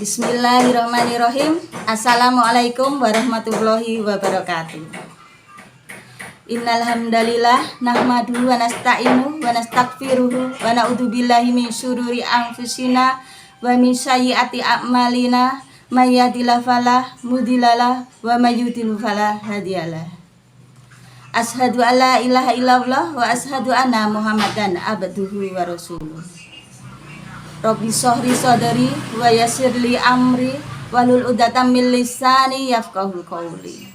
Bismillahirrahmanirrahim. Assalamualaikum warahmatullahi wabarakatuh. Innal hamdalillah nahmaduhu wa nasta'inu wa nastaghfiruhu wa na'udzubillahi min syururi anfusina wa min sayyiati a'malina may yahdihillahu fala mudhillalah wa may yudhlil fala hadiyalah. Asyhadu an la ilaha illallah wa asyhadu anna Muhammadan abduhu wa rasuluh. Rabbi shrah sadri wa yassir li amri wahlul 'uqdatam min lisani yafqahu qawli.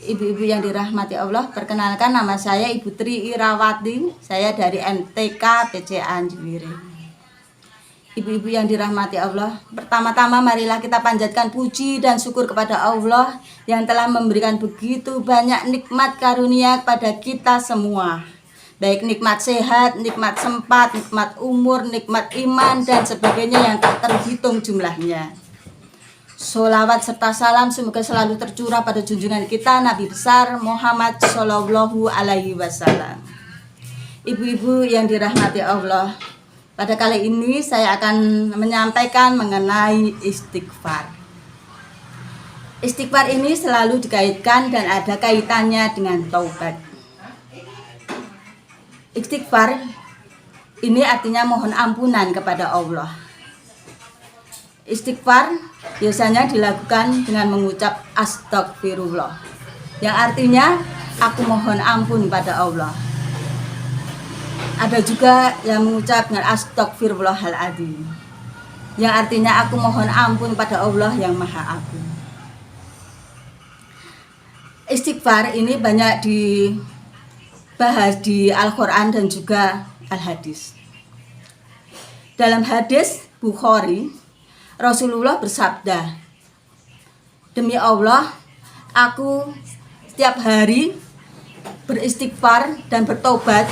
Ibu-ibu yang dirahmati Allah, perkenalkan nama saya Ibu Tri Irawati. Saya dari MTK PCA Anjuwire. Ibu-ibu yang dirahmati Allah, pertama-tama marilah kita panjatkan puji dan syukur kepada Allah yang telah memberikan begitu banyak nikmat karunia kepada kita semua. Baik nikmat sehat, nikmat sempat, nikmat umur, nikmat iman, dan sebagainya yang tak terhitung jumlahnya. Sholawat serta salam semoga selalu tercurah pada junjungan kita Nabi besar Muhammad Shallallahu Alaihi Wasallam. Ibu-ibu yang dirahmati Allah, pada kali ini saya akan menyampaikan mengenai istighfar. Istighfar ini selalu dikaitkan dan ada kaitannya dengan taubat. Istighfar ini artinya mohon ampunan kepada Allah. Istighfar biasanya dilakukan dengan mengucap astagfirullah, yang artinya aku mohon ampun pada Allah. Ada juga yang mengucap dengan astagfirullahaladzim, yang artinya aku mohon ampun pada Allah yang maha agung. Istighfar ini banyak dibahas di Al-Quran dan juga Al-Hadis. Dalam hadis Bukhari, Rasulullah bersabda, demi Allah, aku setiap hari beristighfar dan bertobat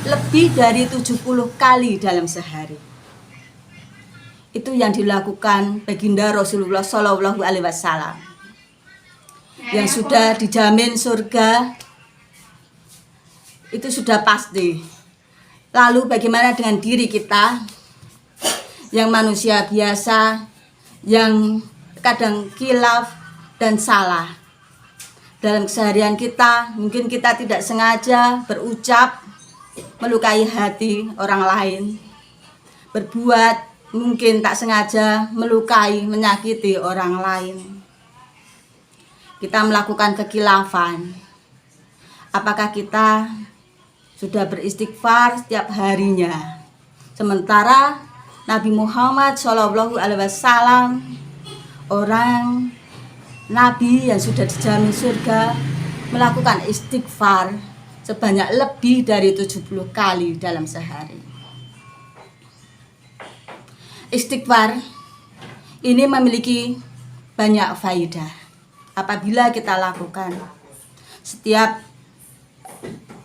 lebih dari 70 kali dalam sehari. Itu yang dilakukan baginda Rasulullah Shallallahu Alaihi Wasallam, yang sudah dijamin surga. Itu sudah pasti. Lalu bagaimana dengan diri kita yang manusia biasa, yang kadang khilaf dan salah? Dalam keseharian kita, mungkin kita tidak sengaja berucap melukai hati orang lain, berbuat mungkin tak sengaja melukai, menyakiti orang lain. Kita melakukan kekhilafan. Apakah kita sudah beristighfar setiap harinya? Sementara Nabi Muhammad Shallallahu Alaihi Wasallam, orang Nabi yang sudah dijamin surga, melakukan istighfar sebanyak lebih dari 70 kali dalam sehari. Istighfar ini memiliki banyak faedah apabila kita lakukan. Setiap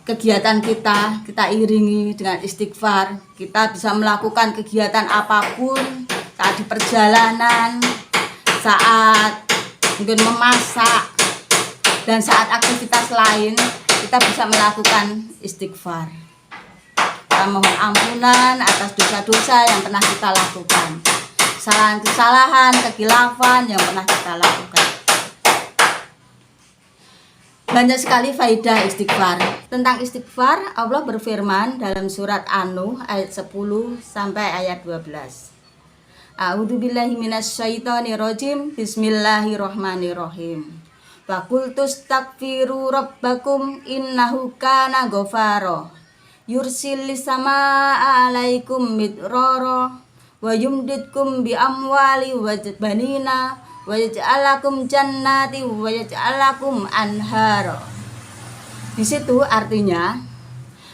kegiatan kita iringi dengan istighfar. Kita bisa melakukan kegiatan apapun, saat di perjalanan, saat mungkin memasak, dan saat aktivitas lain, kita bisa melakukan istighfar. Kita mohon ampunan atas dosa-dosa yang pernah kita lakukan, kesalahan-kesalahan, kekhilafan yang pernah kita lakukan. Banyak sekali faedah istighfar. Tentang istighfar, Allah berfirman dalam surat An-Nuh ayat 10 sampai ayat 12. A'udzubillahi minasyaitonirrajim. Bismillahirrahmanirrahim. Wa qul tastaghfiru rabbakum innahu kana ghafara. Yursilis samaa'a 'alaikum midrara wa yumdidkum bi amwali wa banina wa yaj'alakum jannati wa yaj'alakum anhara. Di situ artinya,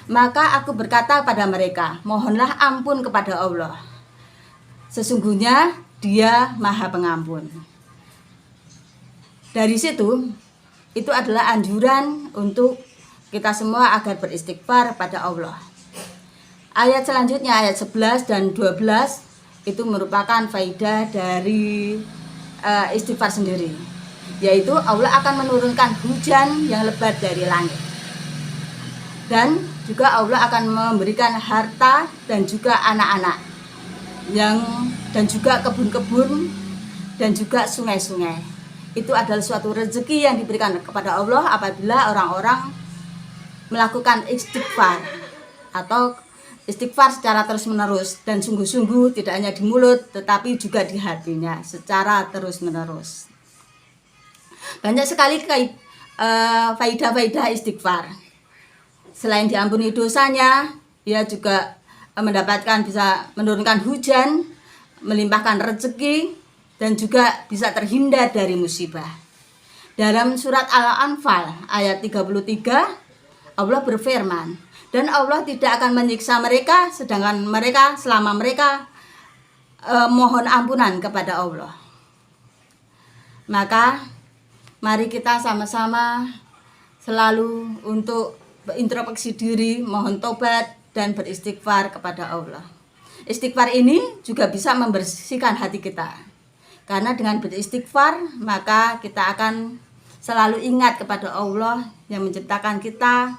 maka aku berkata pada mereka, mohonlah ampun kepada Allah. Sesungguhnya Dia Maha Pengampun. Dari situ, itu adalah anjuran untuk kita semua agar beristighfar pada Allah. Ayat selanjutnya, ayat 11 dan 12, itu merupakan faedah dari istighfar sendiri, yaitu Allah akan menurunkan hujan yang lebat dari langit, dan juga Allah akan memberikan harta dan juga anak-anak. dan juga kebun-kebun dan juga sungai-sungai. Itu adalah suatu rezeki yang diberikan kepada Allah apabila orang-orang melakukan istighfar atau istighfar secara terus-menerus dan sungguh-sungguh, tidak hanya di mulut tetapi juga di hatinya secara terus-menerus. Banyak sekali faidah-faidah istighfar. Selain diampuni dosanya, dia juga bisa menurunkan hujan, melimpahkan rezeki, dan juga bisa terhindar dari musibah. Dalam surat Al-Anfal ayat 33, Allah berfirman, dan Allah tidak akan menyiksa mereka sedangkan selama mereka mohon ampunan kepada Allah. Maka mari kita sama-sama selalu untuk berintrospeksi diri, mohon tobat dan beristighfar kepada Allah. Istighfar ini juga bisa membersihkan hati kita. Karena dengan beristighfar maka kita akan selalu ingat kepada Allah yang menciptakan kita,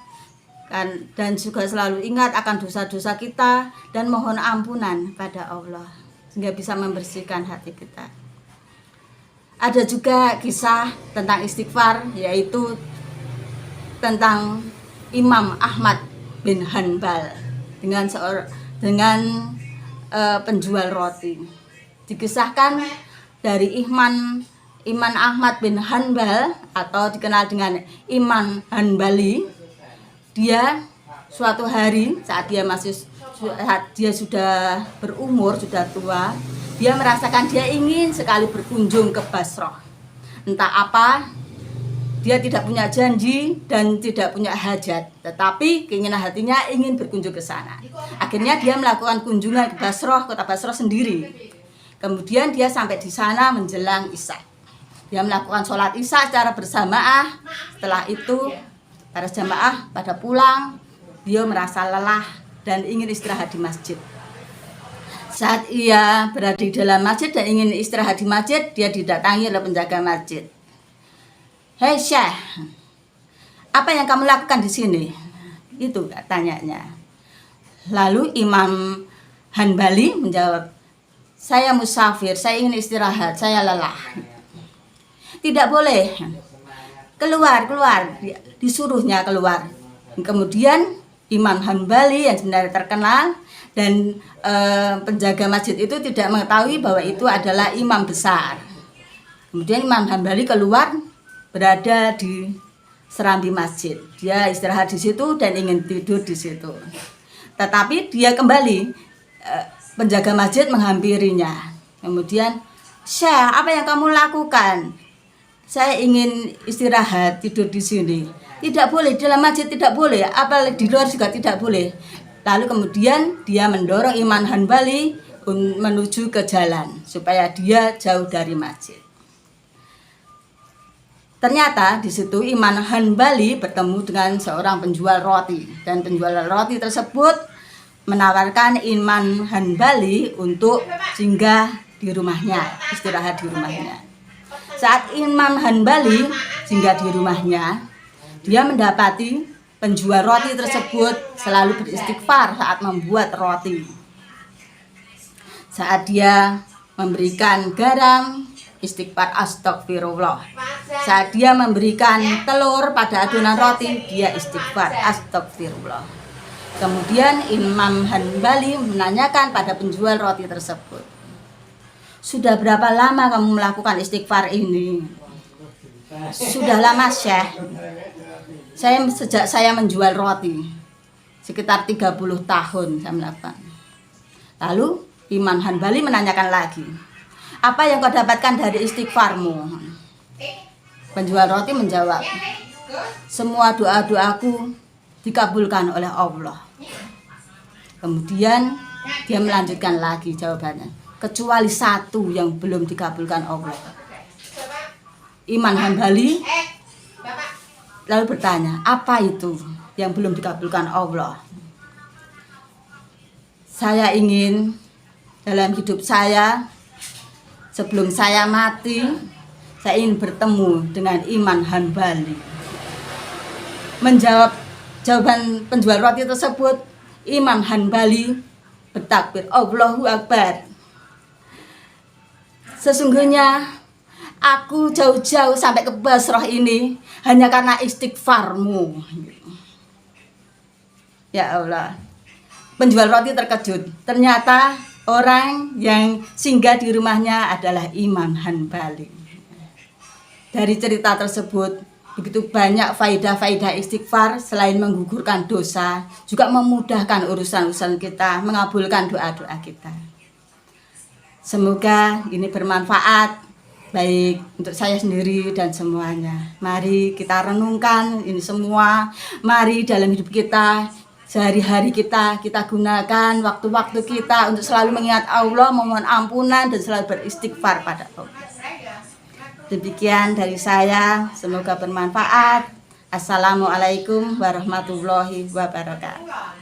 dan juga selalu ingat akan dosa-dosa kita dan mohon ampunan pada Allah sehingga bisa membersihkan hati kita. Ada juga kisah tentang istighfar, yaitu tentang Imam Ahmad bin Hanbal dengan penjual roti. Dikisahkan dari Imam Ahmad bin Hanbal atau dikenal dengan Imam Hanbali. Dia suatu hari saat dia sudah berumur, sudah tua, dia merasakan dia ingin sekali berkunjung ke Basrah. Entah apa, dia tidak punya janji dan tidak punya hajat, tetapi keinginan hatinya ingin berkunjung ke sana. Akhirnya dia melakukan kunjungan ke Basrah, kota Basrah sendiri. Kemudian dia sampai di sana menjelang Isya. Dia melakukan sholat Isya secara berjamaah. Setelah itu para jamaah pada pulang, dia merasa lelah dan ingin istirahat di masjid. Saat ia berada di dalam masjid dan ingin istirahat di masjid, dia didatangi oleh penjaga masjid. "Hei Syekh, apa yang kamu lakukan di sini?" Itu tanyanya. Lalu Imam Hanbali menjawab, "Saya musafir, saya ingin istirahat, saya lelah." "Tidak boleh, keluar, disuruhnya keluar." Kemudian Imam Hanbali yang sebenarnya terkenal dan penjaga masjid itu tidak mengetahui bahwa itu adalah imam besar. Kemudian Imam Hanbali keluar, berada di serambi masjid. Dia istirahat di situ dan ingin tidur di situ. Tetapi dia kembali, penjaga masjid menghampirinya. Kemudian, "Syekh, apa yang kamu lakukan?" "Saya ingin istirahat, tidur di sini." "Tidak boleh, di dalam masjid tidak boleh, apalagi di luar juga tidak boleh." Lalu kemudian dia mendorong Imam Hanbali menuju ke jalan supaya dia jauh dari masjid. Ternyata di situ Imam Hanbali bertemu dengan seorang penjual roti, dan penjual roti tersebut menawarkan Imam Hanbali untuk singgah di rumahnya, istirahat di rumahnya. Saat Imam Hanbali singgah di rumahnya, dia mendapati penjual roti tersebut selalu beristighfar saat membuat roti. Saat dia memberikan garam, istighfar astagfirullah. Saat dia memberikan telur pada adonan roti, dia istighfar astagfirullah. Kemudian Imam Hanbali menanyakan pada penjual roti tersebut, "Sudah berapa lama kamu melakukan istighfar ini?" "Sudah lama, Syekh. Sejak saya menjual roti, sekitar 30 tahun saya melakukan." Lalu Imam Hanbali menanyakan lagi, "Apa yang kau dapatkan dari istighfarmu?" Penjual roti menjawab, "Semua doa-doaku dikabulkan oleh Allah." Kemudian dia melanjutkan lagi jawabannya, "Kecuali satu yang belum dikabulkan Allah." Imam Hanbali lalu bertanya, "Apa itu yang belum dikabulkan Allah?" "Saya ingin dalam hidup saya, sebelum saya mati, saya ingin bertemu dengan Imam Hanbali." Menjawab jawaban penjual roti tersebut, Imam Hanbali bertakbir, "Allahu Akbar." Sesungguhnya aku jauh-jauh sampai ke Basrah ini hanya karena istighfarmu. Ya Allah, penjual roti terkejut. Ternyata orang yang singgah di rumahnya adalah Imam Hanbali. Dari cerita tersebut, begitu banyak faidah-faidah istighfar. Selain menggugurkan dosa, juga memudahkan urusan-urusan kita, mengabulkan doa-doa kita. Semoga ini bermanfaat, baik untuk saya sendiri dan semuanya. Mari kita renungkan ini semua. Mari dalam hidup kita, sehari-hari kita gunakan waktu-waktu kita untuk selalu mengingat Allah, memohon ampunan, dan selalu beristighfar pada Allah. Demikian dari saya, semoga bermanfaat. Assalamualaikum warahmatullahi wabarakatuh.